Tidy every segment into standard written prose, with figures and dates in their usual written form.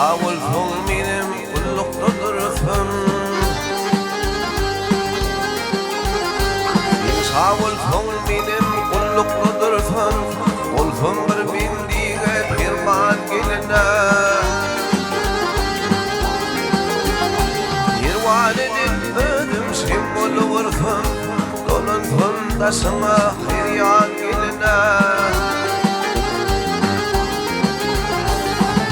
sağ olsun benim kullukludur sağ olsun benim kullukludur olsun bir bindiğe firman geline Yervanenin ödüm sembolü vursun donun fundasına hıryan geline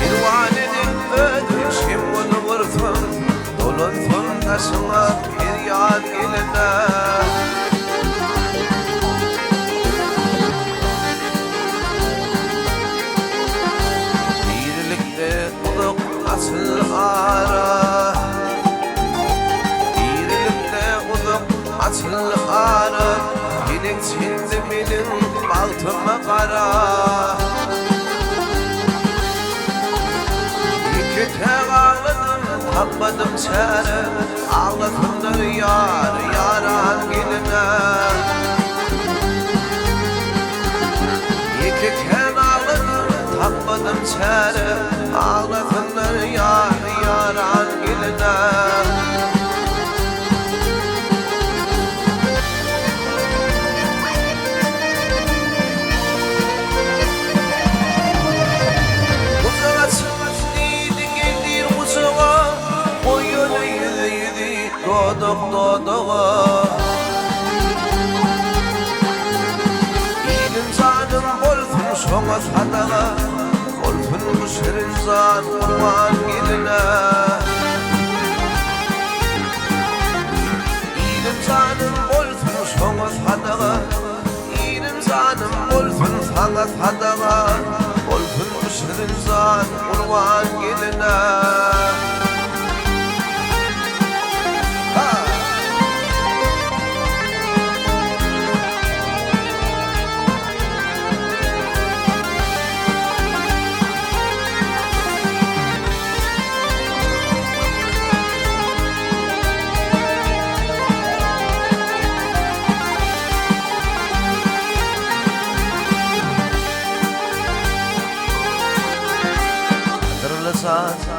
Yervanenin ödüm sembolü vursun donun fundasına hıryan geline Asıl ara Dirilikte uzak asıl ara Yedek sildi benim baltıma kara İki tek ağladım tapmadım çare Ağlatımdır yar yaran geline İki tek ağladım tapmadım çare Ağlatımdır yar yaran geline Uzağa çıktıydı geldi uzağa Boyunu yedi doğduk doğduğu İlim canım olsun şoğuz hadağa Olsun bu şirinzan kurban geline İlim canım olsun şoğuz hadağa İlim canım olsun sanat hadağa Olsun bu şirinzan kurban geline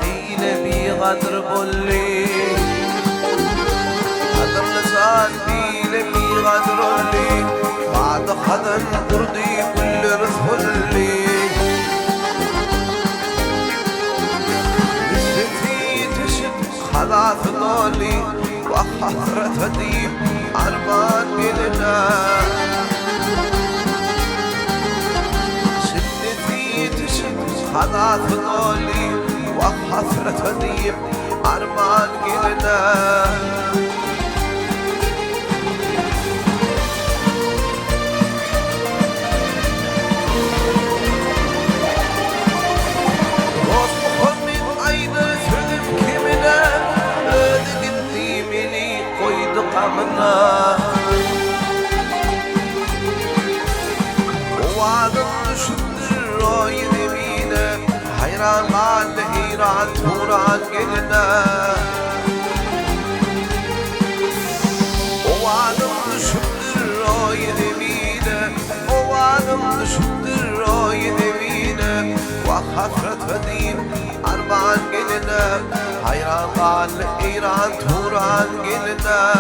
Eyle bir kadr bolli Kadrlı zat eyle bir kadr bolli Ba'da kadın kurdi kuller zulli Müsbeti teşit halat doli Ve hasret edip arban geline Şiddeti teşit halat doli وحسرة ديب أرمان قلنا وصفهم من أين سلم كمنا أدق الديمني قيد قمنا وعدم شدر رايد بينا حيران قال إيران توران قلنا وعدم شدر رايد بينا وعدم شدر رايد بينا وخسرت فديم أربعان قلنا حيران قال إيران توران قلنا